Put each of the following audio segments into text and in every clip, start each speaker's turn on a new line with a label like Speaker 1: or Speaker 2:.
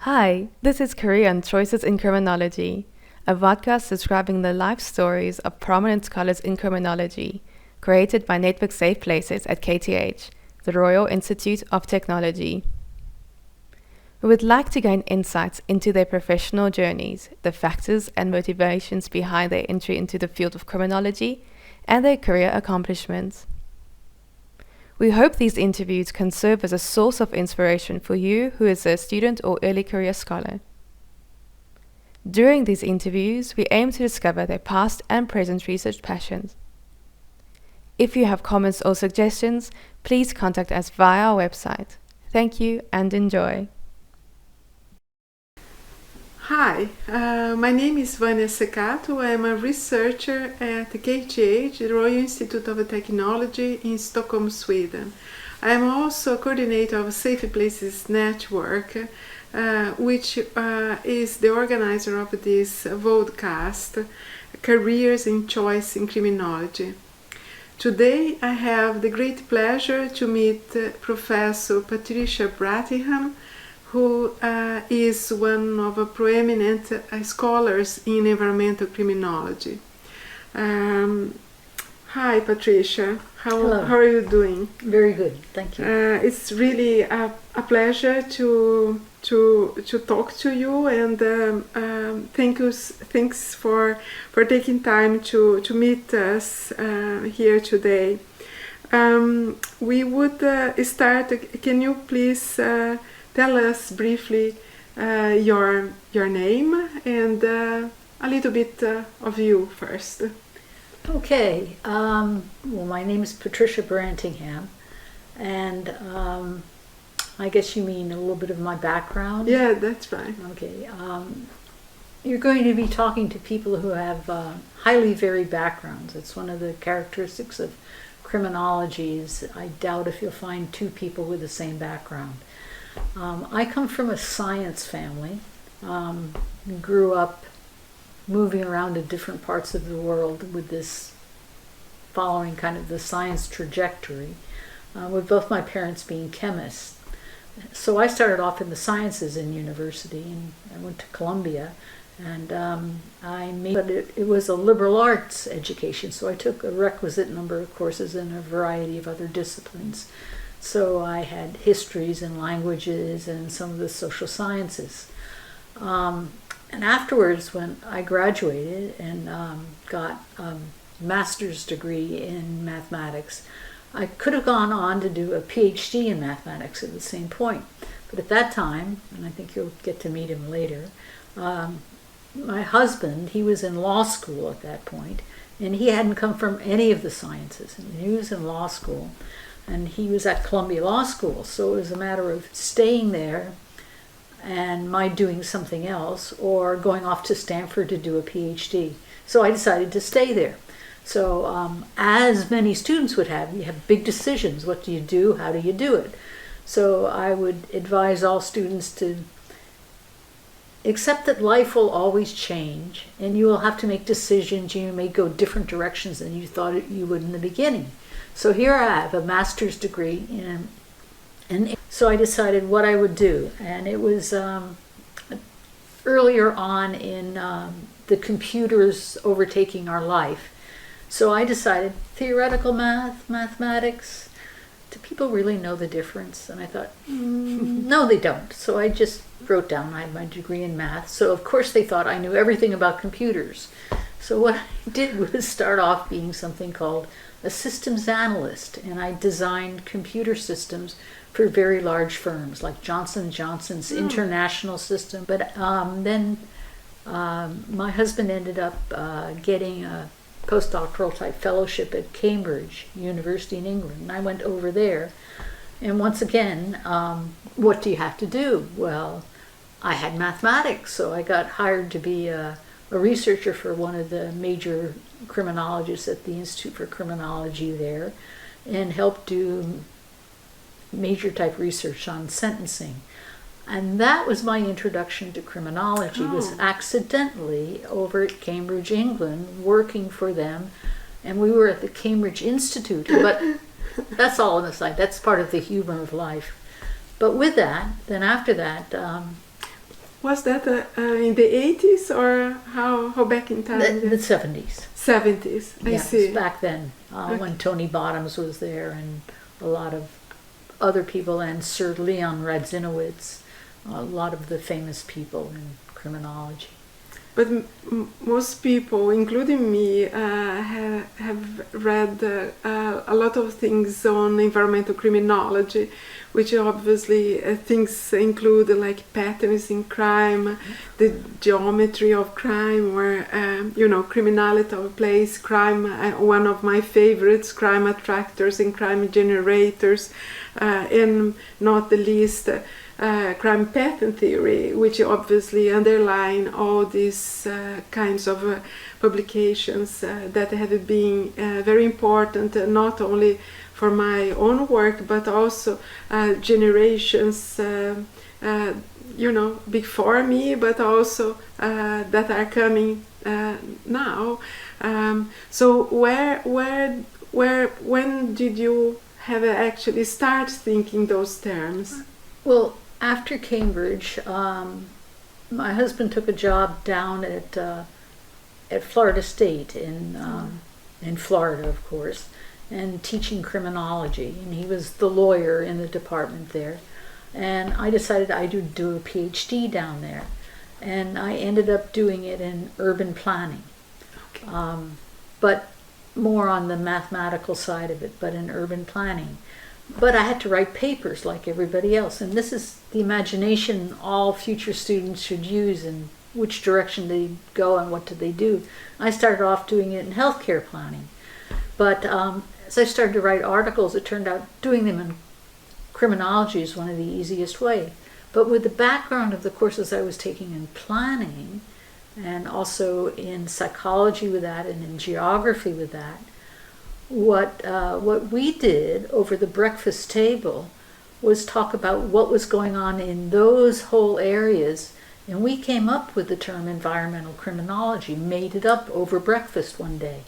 Speaker 1: Hi, this is Korean Choices in Criminology, a vodcast describing the life stories of prominent scholars in criminology, created by Network Safe Places at KTH, the Royal Institute of Technology. We would like to gain insights into their professional journeys, the factors and motivations behind their entry into the field of criminology, and their career accomplishments. We hope these interviews can serve as a source of inspiration for you who is a student or early career scholar. During these interviews, we aim to discover their past and present research passions. If you have comments or suggestions, please contact us via our website. Thank you and enjoy.
Speaker 2: Hi, my name is Vânia Secato. I am a researcher at KTH, the Royal Institute of Technology in Stockholm, Sweden. I am also coordinator of Safe Places Network, which is the organizer of this vodcast, Careers in Choice in Criminology. Today I have the great pleasure to meet Professor Patricia Brantingham, who is one of the preeminent scholars in environmental criminology. Hi, Patricia.
Speaker 3: Hello.
Speaker 2: How are you doing?
Speaker 3: Very good, thank you.
Speaker 2: It's really a pleasure to talk to you, and thanks for taking time to meet us here today. We would start. Can you please tell us briefly your name and a little bit of you first.
Speaker 3: Okay, well, my name is Patricia Brantingham, and I guess you mean a little bit of my background?
Speaker 2: Yeah, that's fine.
Speaker 3: Okay, you're going to be talking to people who have highly varied backgrounds. It's one of the characteristics of criminology is I doubt if you'll find two people with the same background. I come from a science family, grew up moving around to different parts of the world with this following kind of the science trajectory, with both my parents being chemists. So I started off in the sciences in university, and I went to Columbia, and but it was a liberal arts education, so I took a requisite number of courses in a variety of other disciplines. So I had histories and languages and some of the social sciences. And afterwards, when I graduated and got a master's degree in mathematics, I could have gone on to do a PhD in mathematics at the same point. But at that time, and I think you'll get to meet him later, my husband, he was in law school at that point, and he hadn't come from any of the sciences. And he was in law school. And he was at Columbia Law School, so it was a matter of staying there and my doing something else or going off to Stanford to do a PhD. So I decided to stay there. So as many students would have, you have big decisions. What do you do? How do you do it? So I would advise all students to accept that life will always change and you will have to make decisions. You may go different directions than you thought you would in the beginning. So here I have a master's degree and so I decided what I would do. And it was earlier on in the computers overtaking our life. So I decided theoretical mathematics, do people really know the difference? And I thought, no, they don't. So I just wrote down I had my degree in math. So of course they thought I knew everything about computers. So what I did was start off being something called a systems analyst, and I designed computer systems for very large firms like Johnson & Johnson's international system. But then my husband ended up getting a postdoctoral type fellowship at Cambridge University in England, and I went over there. And once again, what do you have to do? Well, I had mathematics, so I got hired to be a researcher for one of the major criminologists at the Institute for Criminology there, and helped do major type research on sentencing. And that was my introduction to criminology, was accidentally over at Cambridge, England, working for them. And we were at the Cambridge Institute, but that's all on the side. That's part of the humor of life. But with that, then after that,
Speaker 2: Was that in the 80s or how back in time?
Speaker 3: The 70s.
Speaker 2: 70s, I see.
Speaker 3: Back then, when Tony Bottoms was there and a lot of other people, and Sir Leon Radzinowitz, a lot of the famous people in criminology.
Speaker 2: But most people, including me, have read a lot of things on environmental criminology, which obviously things include like patterns in crime, the geometry of crime, or criminality of place, crime. One of my favorites, crime attractors and crime generators, and not the least. Crime pattern theory, which obviously underline all these kinds of publications that have been very important, not only for my own work, but also generations, before me, but also that are coming now. So when did you have actually start thinking those terms?
Speaker 3: Well, after Cambridge, my husband took a job down at Florida State in Florida, of course, and teaching criminology. And he was the lawyer in the department there. And I decided I would do a PhD down there. And I ended up doing it in urban planning.
Speaker 2: Okay.
Speaker 3: But more on the mathematical side of it, but in urban planning. But I had to write papers like everybody else, and this is the imagination all future students should use and which direction they go and what do they do. I started off doing it in healthcare planning, but as I started to write articles, it turned out doing them in criminology is one of the easiest way. But with the background of the courses I was taking in planning, and also in psychology with that, and in geography with that, what we did over the breakfast table was talk about what was going on in those whole areas, and we came up with the term environmental criminology, made it up over breakfast one day.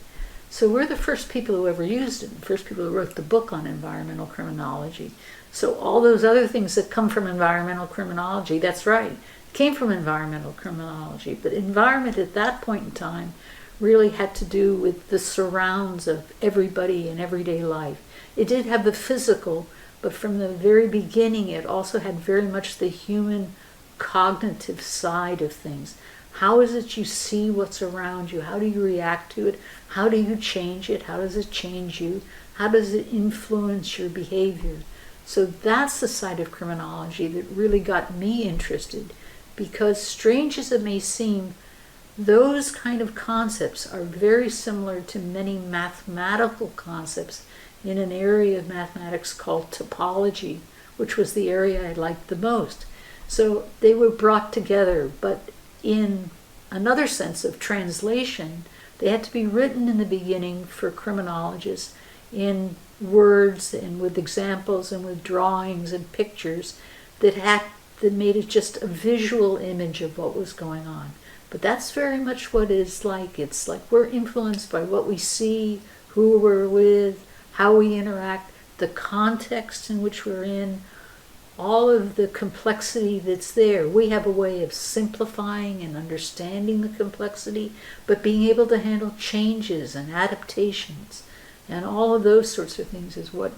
Speaker 3: So we're the first people who ever used it, the first people who wrote the book on environmental criminology. So all those other things that come from environmental criminology, that's right, came from environmental criminology, but environment at that point in time really had to do with the surrounds of everybody in everyday life. It did have the physical, but from the very beginning it also had very much the human cognitive side of things. How is it you see what's around you? How do you react to it? How do you change it? How does it change you? How does it influence your behavior? So that's the side of criminology that really got me interested, because strange as it may seem, those kind of concepts are very similar to many mathematical concepts in an area of mathematics called topology, which was the area I liked the most. So they were brought together, but in another sense of translation, they had to be written in the beginning for criminologists in words and with examples and with drawings and pictures that made it just a visual image of what was going on. But that's very much what it's like. It's like we're influenced by what we see, who we're with, how we interact, the context in which we're in, all of the complexity that's there. We have a way of simplifying and understanding the complexity, but being able to handle changes and adaptations and all of those sorts of things is what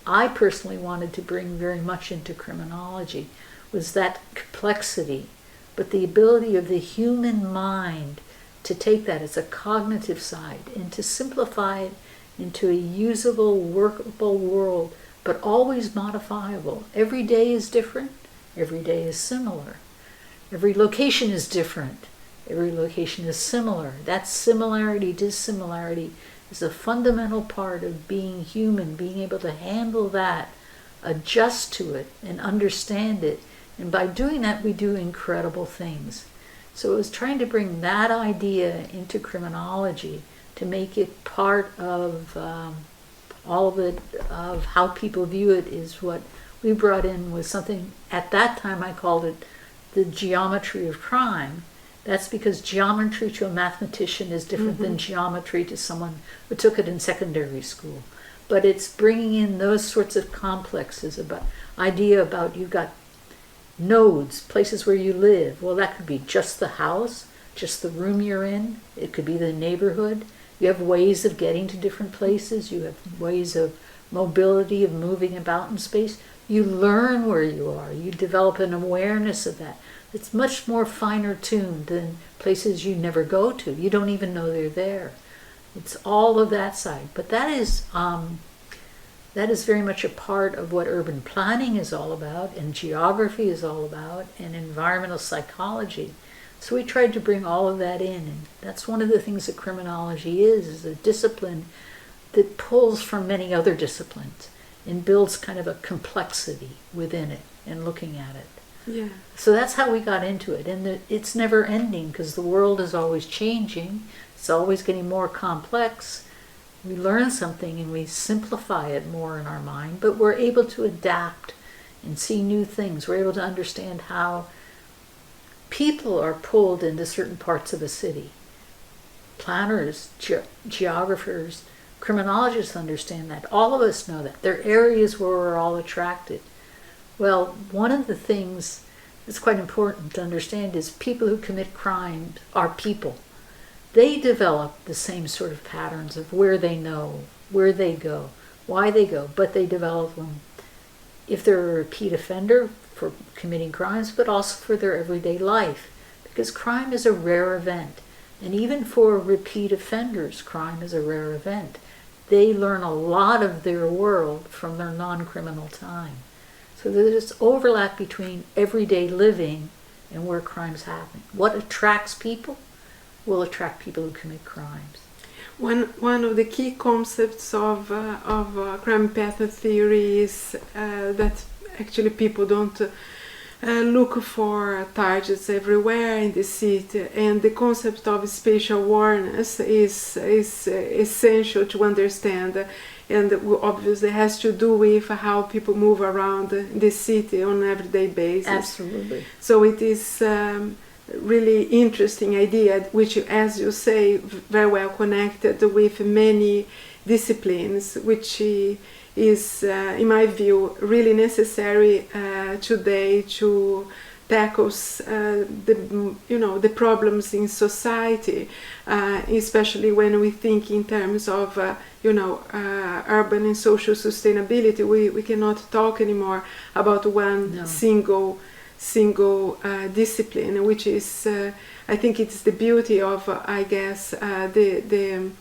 Speaker 3: I personally wanted to bring very much into criminology, was that complexity, but the ability of the human mind to take that as a cognitive side and to simplify it into a usable, workable world, but always modifiable. Every day is different. Every day is similar. Every location is different. Every location is similar. That similarity, dissimilarity is a fundamental part of being human, being able to handle that, adjust to it, and understand it. And by doing that, we do incredible things. So it was trying to bring that idea into criminology to make it part of all of it, of how people view it, is what we brought in was something, at that time I called it the geometry of crime. That's because geometry to a mathematician is different than geometry to someone who took it in secondary school. But it's bringing in those sorts of complexes, about idea about you've got nodes, places where you live. Well, that could be just the house, just the room you're in. It could be the neighborhood. You have ways of getting to different places. You have ways of mobility, of moving about in space. You learn where you are. You develop an awareness of that. It's much more finer tuned than places you never go to. You don't even know they're there. It's all of that side. But that is very much a part of what urban planning is all about, and geography is all about, and environmental psychology. So we tried to bring all of that in, and that's one of the things that criminology is a discipline that pulls from many other disciplines and builds kind of a complexity within it and looking at it.
Speaker 2: Yeah.
Speaker 3: So that's how we got into it, and it's never ending because the world is always changing. It's always getting more complex. We learn something and we simplify it more in our mind, but we're able to adapt and see new things. We're able to understand how people are pulled into certain parts of a city. Planners, geographers, criminologists understand that. All of us know that. There are areas where we're all attracted. Well, one of the things that's quite important to understand is people who commit crimes are people. They develop the same sort of patterns of where they know, where they go, why they go, but they develop them if they're a repeat offender for committing crimes, but also for their everyday life, because crime is a rare event. And even for repeat offenders, crime is a rare event. They learn a lot of their world from their non-criminal time. So there's this overlap between everyday living and where crimes happen. What attracts people will attract people who commit crimes.
Speaker 2: One of the key concepts of crime pattern theory is that actually people don't look for targets everywhere in the city, and the concept of spatial awareness is essential to understand, and obviously has to do with how people move around the city on an everyday basis.
Speaker 3: Absolutely.
Speaker 2: So it is really interesting idea, which, as you say, very well connected with many disciplines, which is, in my view, really necessary today to tackle the problems in society, especially when we think in terms of urban and social sustainability. We cannot talk anymore about one single discipline, which is, I think it's the beauty of, I guess, the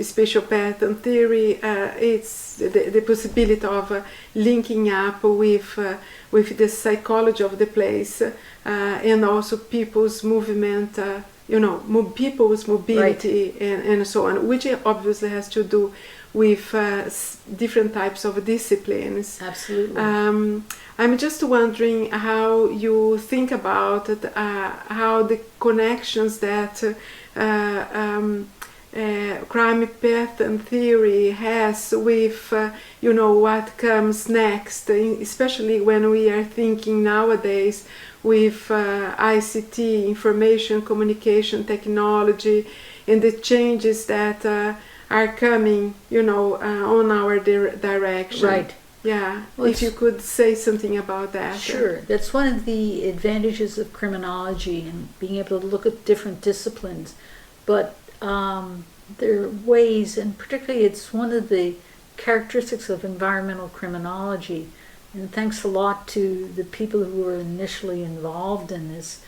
Speaker 2: spatial pattern theory. It's the possibility of linking up with the psychology of the place, and also people's movement, people's mobility, right, and so on, which obviously has to do with different types of disciplines.
Speaker 3: Absolutely.
Speaker 2: I'm just wondering how you think about it, how the connections that crime pattern theory has with what comes next, especially when we are thinking nowadays with ICT, information communication technology, and the changes that are coming on our direction.
Speaker 3: Right.
Speaker 2: Yeah,
Speaker 3: well,
Speaker 2: if you could say something about that.
Speaker 3: Sure. That's one of the advantages of criminology and being able to look at different disciplines. But there are ways, and particularly it's one of the characteristics of environmental criminology, and thanks a lot to the people who were initially involved in this.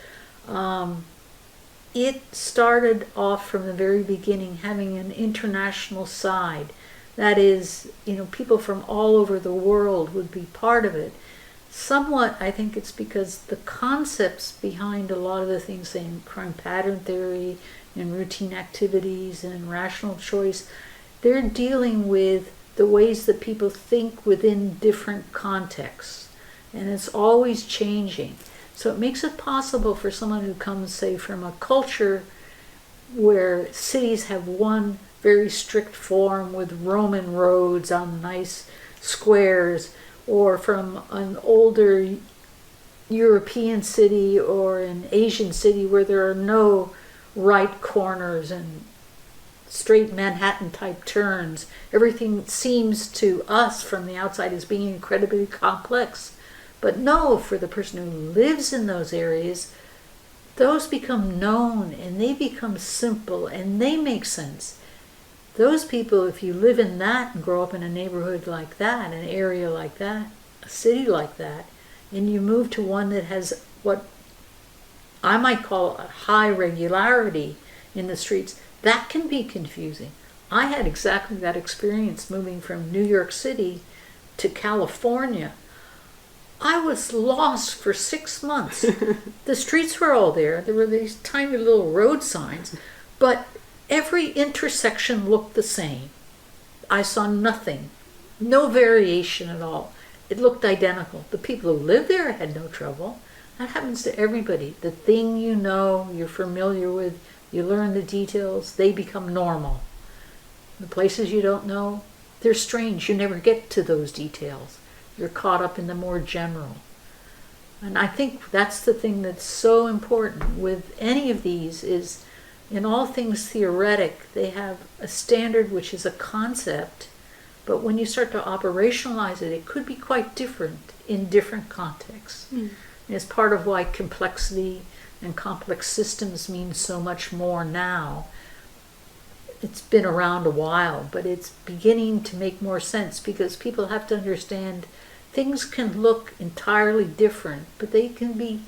Speaker 3: It started off from the very beginning having an international side. That is, people from all over the world would be part of it. Somewhat, I think it's because the concepts behind a lot of the things in crime pattern theory and routine activities and rational choice, they're dealing with the ways that people think within different contexts. And it's always changing. So it makes it possible for someone who comes, say, from a culture where cities have one very strict form with Roman roads on nice squares, or from an older European city or an Asian city where there are no right corners and straight Manhattan type turns. Everything seems to us from the outside as being incredibly complex. But no, for the person who lives in those areas, those become known and they become simple and they make sense. Those people, if you live in that and grow up in a neighborhood like that, an area like that, a city like that, and you move to one that has what I might call a high regularity in the streets, that can be confusing. I had exactly that experience moving from New York City to California. I was lost for 6 months. The streets were all there. There were these tiny little road signs, but every intersection looked the same. I saw nothing, no variation at all. It looked identical. The people who lived there had no trouble. That happens to everybody. The thing you know, you're familiar with, you learn the details, they become normal. The places you don't know, they're strange. You never get to those details. You're caught up in the more general. And I think that's the thing that's so important with any of these is in all things theoretic, they have a standard which is a concept, but when you start to operationalize it, it could be quite different in different contexts. And it's part of why complexity and complex systems mean so much more now. It's been around a while, but it's beginning to make more sense because people have to understand things can look entirely different, but they can be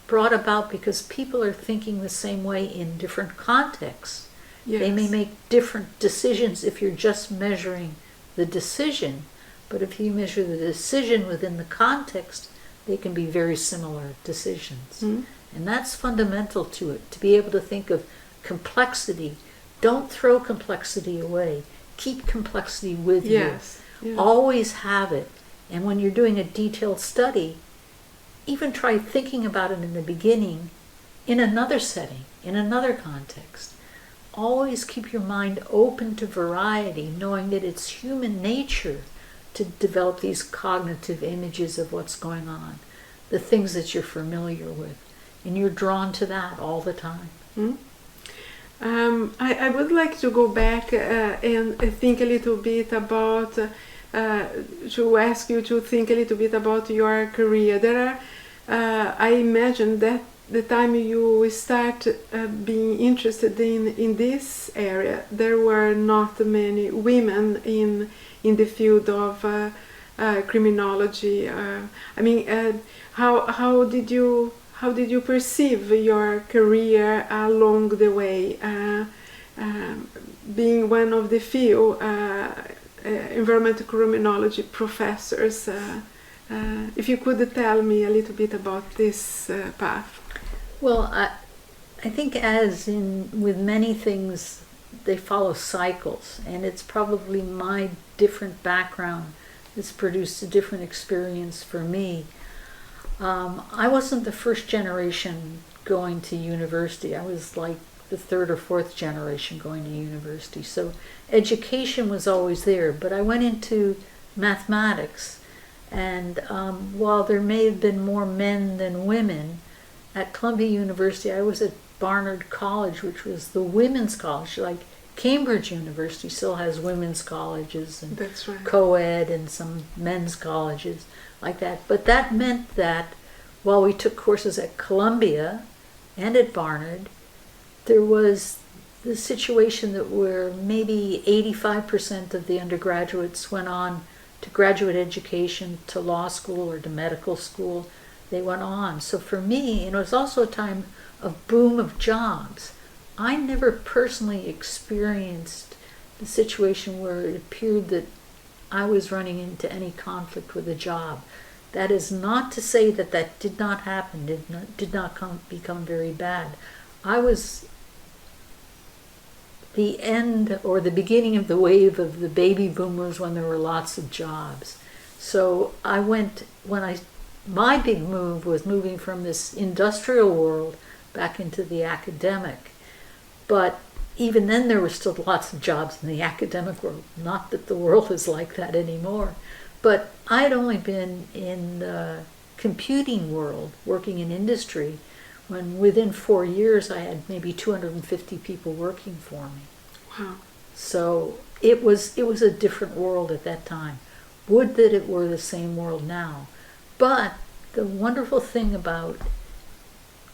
Speaker 3: brought about because people are thinking the same way in different contexts. Yes. They may make different decisions if you're just measuring the decision, but if you measure the decision within the context, they can be very similar decisions. And that's fundamental to it, to be able to think of complexity. Don't throw complexity away. Keep complexity with you. Yes. Always have it. And when you're doing a detailed study, even try thinking about it in the beginning, in another setting, in another context. Always keep your mind open to variety, knowing that it's human nature to develop these cognitive images of what's going on, the things that you're familiar with. And you're drawn to that all the time.
Speaker 2: I would like to go back and think a little bit about, to ask you to think a little bit about your career. There are, I imagine that the time you start being interested in this area, there were not many women in the field of criminology. How did you perceive your career along the way, being one of the few environmental criminology professors? If you could tell me a little bit about this path.
Speaker 3: Well, I think as with many things, they follow cycles, and it's probably my different background that's produced a different experience for me. I wasn't the first generation going to university. I was like the third or fourth generation going to university. So education was always there, but I went into mathematics. And while there may have been more men than women, at Columbia University, I was at Barnard College, which was the women's college. Like Cambridge University still has women's colleges and
Speaker 2: That's right.
Speaker 3: co-ed and some men's colleges like that. But that meant that while we took courses at Columbia and at Barnard, there was the situation that where maybe 85% of the undergraduates went on to graduate education, to law school or to medical school. They went on. So for me, and it was also a time of boom of jobs. I never personally experienced the situation where it appeared that I was running into any conflict with a job. That is not to say that that did not happen, did not become very bad. I was the end or the beginning of the wave of the baby boomers when there were lots of jobs. So I went, my big move was moving from this industrial world back into the academic. But even then there were still lots of jobs in the academic world. Not that the world is like that anymore. But I'd only been in the computing world, working in industry, when within 4 years I had maybe 250 people working for me.
Speaker 2: Wow.
Speaker 3: So it was a different world at that time. Would that it were the same world now. But the wonderful thing about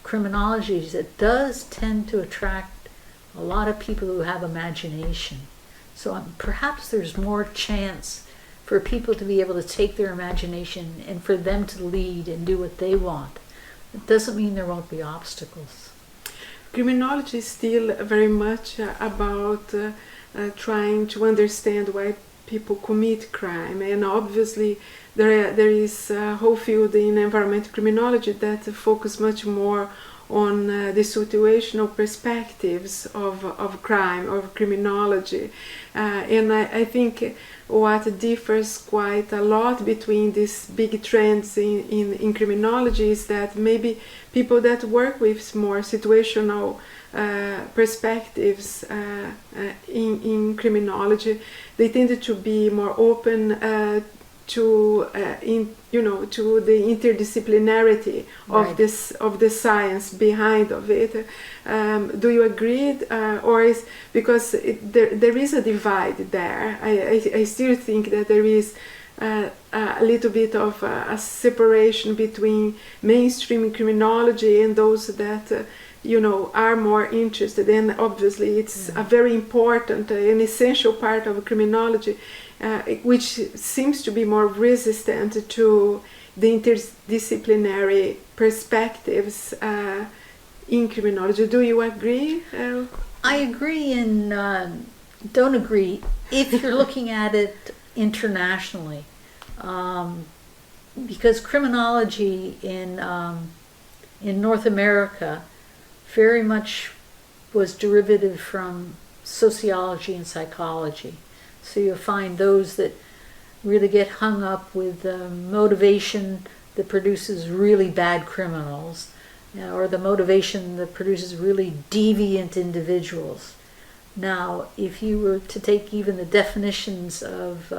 Speaker 3: criminology is it does tend to attract a lot of people who have imagination. So perhaps there's more chance for people to be able to take their imagination and for them to lead and do what they want. It doesn't mean there won't be obstacles.
Speaker 2: Criminology is still very much about trying to understand why people commit crime, and obviously there is a whole field in environmental criminology that focus much more on the situational perspectives of crime, of criminology. And I think what differs quite a lot between these big trends in criminology is that maybe people that work with more situational perspectives in criminology, they tended to be more open to the interdisciplinarity of the science behind of it. Do you agree, or is because there is a divide there? I still think that there is a little bit of a separation between mainstream criminology and those that are more interested. And obviously it's a very important an essential part of criminology, which seems to be more resistant to the interdisciplinary perspectives in criminology. Do you agree?
Speaker 3: I agree and don't agree if you're looking at it internationally, because criminology in North America very much was derivative from sociology and psychology. So you'll find those that really get hung up with the motivation that produces really bad criminals, or the motivation that produces really deviant individuals. Now, if you were to take even the definitions of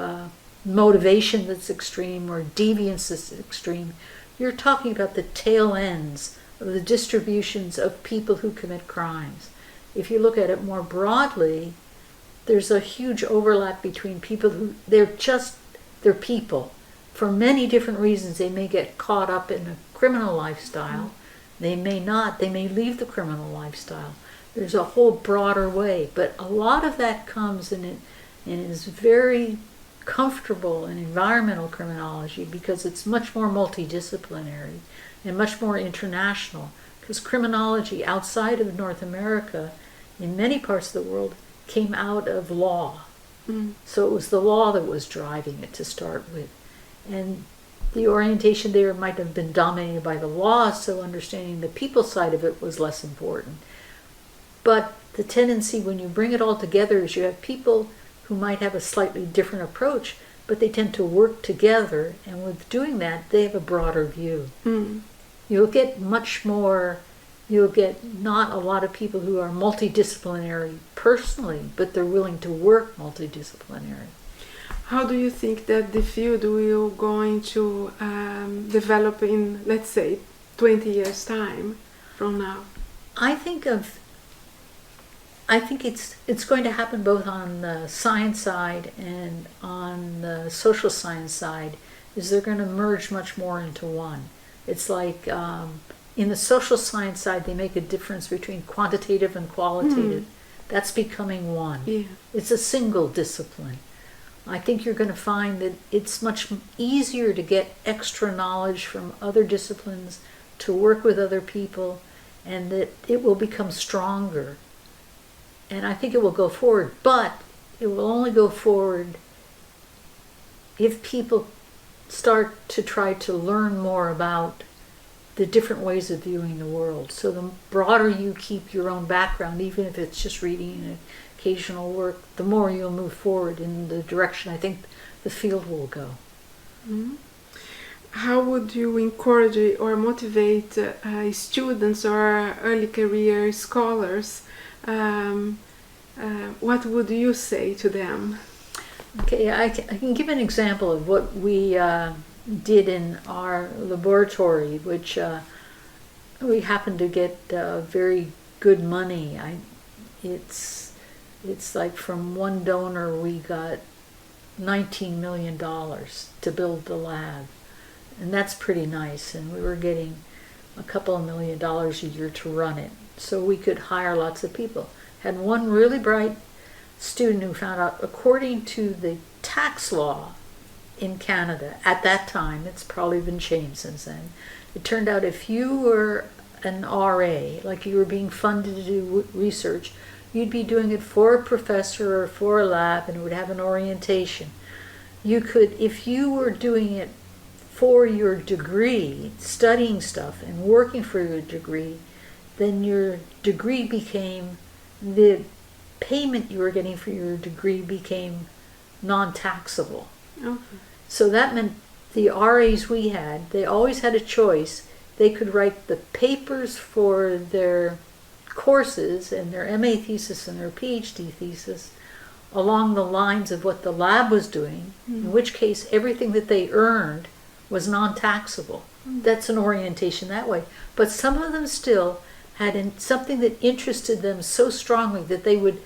Speaker 3: motivation that's extreme or deviance that's extreme, you're talking about the tail ends of the distributions of people who commit crimes. If you look at it more broadly, there's a huge overlap between people who, they're people. For many different reasons, they may get caught up in a criminal lifestyle. They may not. They may leave the criminal lifestyle. There's a whole broader way. But a lot of that comes and is very comfortable in environmental criminology because it's much more multidisciplinary and much more international. Because criminology outside of North America, in many parts of the world, came out of law. So it was the law that was driving it to start with. And the orientation there might have been dominated by the law, so understanding the people side of it was less important. But the tendency when you bring it all together is you have people who might have a slightly different approach, but they tend to work together, and with doing that, they have a broader view. You'll get not a lot of people who are multidisciplinary personally, but they're willing to work multidisciplinary.
Speaker 2: How do you think that the field will going to develop in, let's say, 20 years' time from now?
Speaker 3: I think it's going to happen both on the science side and on the social science side, is they're going to merge much more into one. It's like in the social science side, they make a difference between quantitative and qualitative. That's becoming one.
Speaker 2: Yeah.
Speaker 3: It's a single discipline. I think you're going to find that it's much easier to get extra knowledge from other disciplines, to work with other people, and that it will become stronger. And I think it will go forward, but it will only go forward if people start to try to learn more about the different ways of viewing the world. So the broader you keep your own background, even if it's just reading an occasional work, the more you'll move forward in the direction I think the field will go.
Speaker 2: How would you encourage or motivate students or early career scholars? What would you say to them?
Speaker 3: Okay, I can give an example of what we did in our laboratory, which we happened to get very good money. It's like from one donor we got $19 million to build the lab. And that's pretty nice. And we were getting a couple of $1 million a year to run it. So we could hire lots of people. Had one really bright student who found out, according to the tax law in Canada at that time, it's probably been changed since then, it turned out if you were an RA, like you were being funded to do research, you'd be doing it for a professor or for a lab, and it would have an orientation. You could, if you were doing it for your degree, studying stuff and working for your degree, then your degree became, the payment you were getting for your degree became non-taxable.
Speaker 2: Okay.
Speaker 3: So that meant the RAs we had, they always had a choice. They could write the papers for their courses and their MA thesis and their PhD thesis along the lines of what the lab was doing, in which case everything that they earned was non-taxable. That's an orientation that way. But some of them still had something that interested them so strongly that they would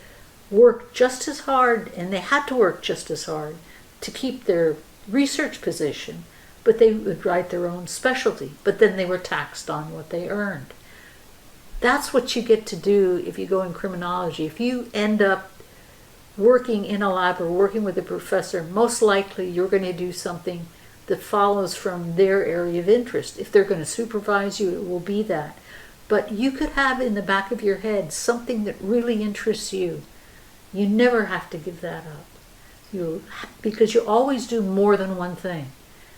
Speaker 3: work just as hard, and they had to work just as hard to keep their research position, but they would write their own specialty, but then they were taxed on what they earned. That's what you get to do if you go in criminology. If you end up working in a lab or working with a professor, most likely you're going to do something that follows from their area of interest. If they're going to supervise you, it will be that. But you could have in the back of your head something that really interests you. You never have to give that up. Because you always do more than one thing.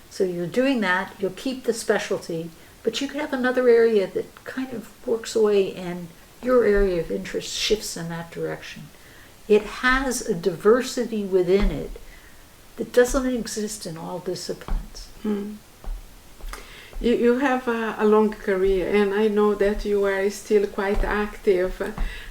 Speaker 3: So you're doing that, you'll keep the specialty, but you could have another area that kind of works away and your area of interest shifts in that direction. It has a diversity within it that doesn't exist in all disciplines.
Speaker 2: You have a long career, and I know that you are still quite active.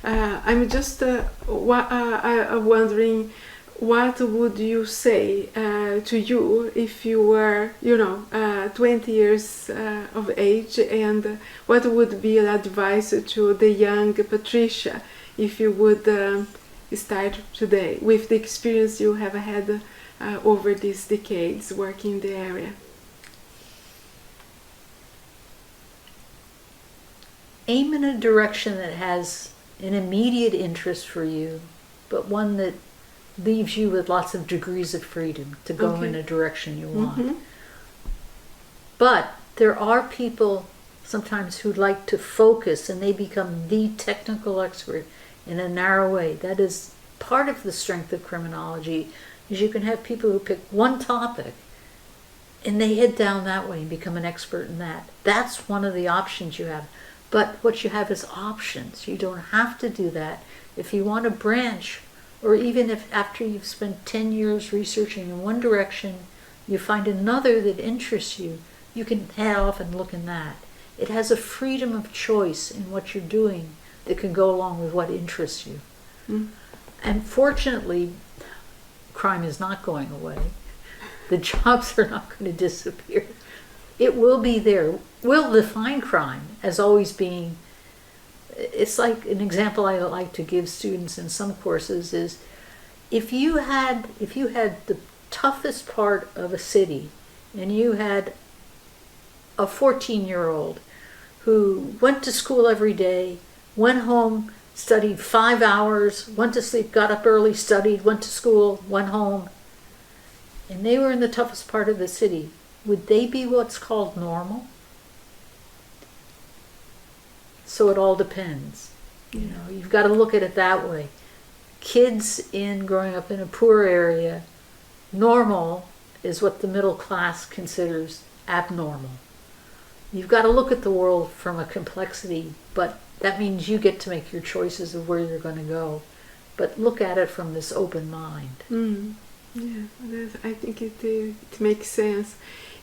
Speaker 2: I'm just wondering, what would you say to you if you were, 20 years of age, and what would be an advice to the young Patricia if you would start today with the experience you have had over these decades working in the area?
Speaker 3: Aim in a direction that has an immediate interest for you, but one that leaves you with lots of degrees of freedom to go in a direction you want. But there are people sometimes who like to focus, and they become the technical expert in a narrow way. That is part of the strength of criminology, is you can have people who pick one topic and they head down that way and become an expert in that. That's one of the options you have. But what you have is options. You don't have to do that. If you want to branch, or even if after you've spent 10 years researching in one direction, you find another that interests you, you can head off and look in that. It has a freedom of choice in what you're doing that can go along with what interests you. And fortunately, crime is not going away. The jobs are not going to disappear. It will be there. We'll define crime as always being, it's like an example I like to give students in some courses is, if you had the toughest part of a city, and you had a 14-year-old who went to school every day, went home, studied 5 hours, went to sleep, got up early, studied, went to school, went home, and they were in the toughest part of the city, would they be what's called normal? So it all depends. You've got to look at it that way. Kids growing up in a poor area, normal is what the middle class considers abnormal. You've got to look at the world from a complexity, but that means you get to make your choices of where you're going to go. But look at it from this open mind.
Speaker 2: Yeah, I think it makes sense.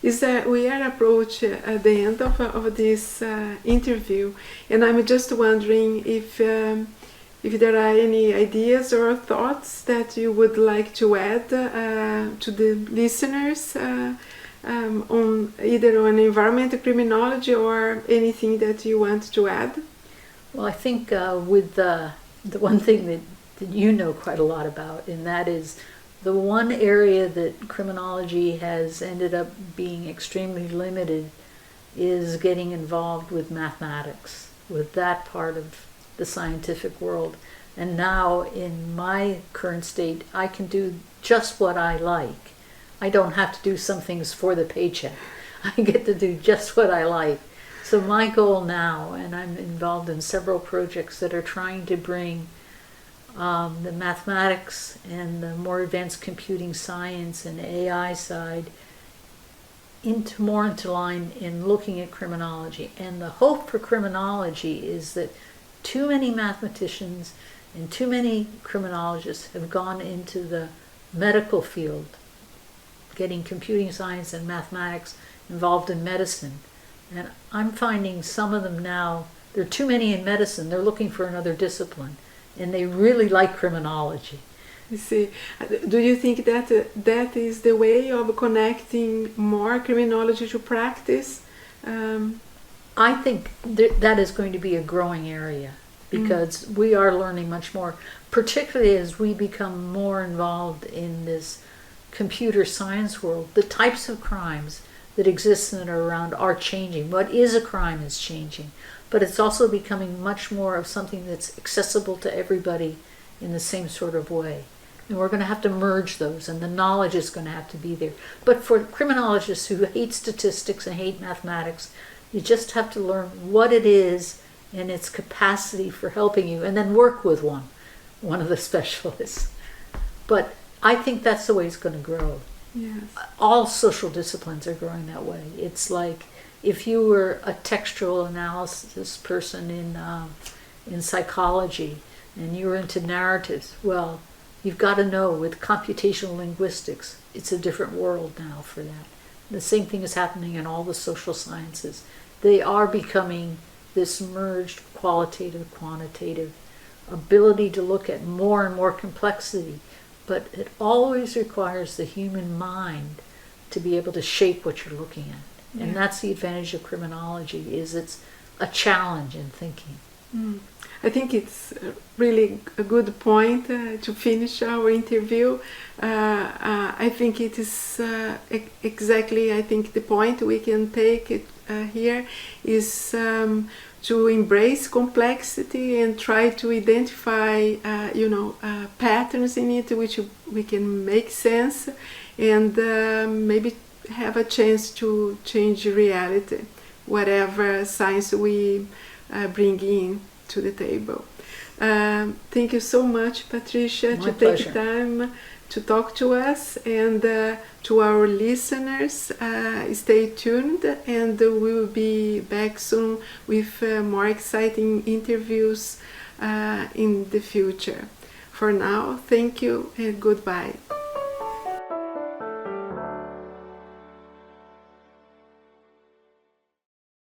Speaker 2: Is that we are approaching at the end of this interview, and I'm just wondering if there are any ideas or thoughts that you would like to add to the listeners on either on environmental criminology or anything that you want to add.
Speaker 3: Well, I think with the one thing that you know quite a lot about, and that is The one area that criminology has ended up being extremely limited is getting involved with mathematics, with that part of the scientific world. And now, in my current state, I can do just what I like. I don't have to do some things for the paycheck. I get to do just what I like. So my goal now, and I'm involved in several projects that are trying to bring the mathematics and the more advanced computing science and AI side more into line in looking at criminology. And the hope for criminology is that too many mathematicians and too many criminologists have gone into the medical field, getting computing science and mathematics involved in medicine. And I'm finding some of them now, there are too many in medicine, they're looking for another discipline, and they really like criminology.
Speaker 2: You see, do you think that that is the way of connecting more criminology to practice?
Speaker 3: I think that is going to be a growing area, because we are learning much more, particularly as we become more involved in this computer science world. The types of crimes that exist and are around are changing. What is a crime is changing, but it's also becoming much more of something that's accessible to everybody in the same sort of way. And we're going to have to merge those, and the knowledge is going to have to be there. But for criminologists who hate statistics and hate mathematics, you just have to learn what it is and its capacity for helping you, and then work with one of the specialists. But I think that's the way it's going to grow.
Speaker 2: Yes.
Speaker 3: All social disciplines are growing that way. It's like if you were a textual analysis person in psychology and you were into narratives, well, you've got to know with computational linguistics, it's a different world now for that. The same thing is happening in all the social sciences. They are becoming this merged qualitative, quantitative ability to look at more and more complexity. But it always requires the human mind to be able to shape what you're looking at. And that's the advantage of criminology, is it's a challenge in thinking.
Speaker 2: I think it's really a good point to finish our interview. I think it is exactly, I think the point we can take it, here is to embrace complexity and try to identify, patterns in it which we can make sense, and maybe have a chance to change reality, whatever science we bring in to the table. Thank you so much, Patricia,
Speaker 3: My
Speaker 2: to
Speaker 3: pleasure.
Speaker 2: take time to talk to us, and to our listeners, stay tuned, and we will be back soon with more exciting interviews in the future. For now, thank you and goodbye.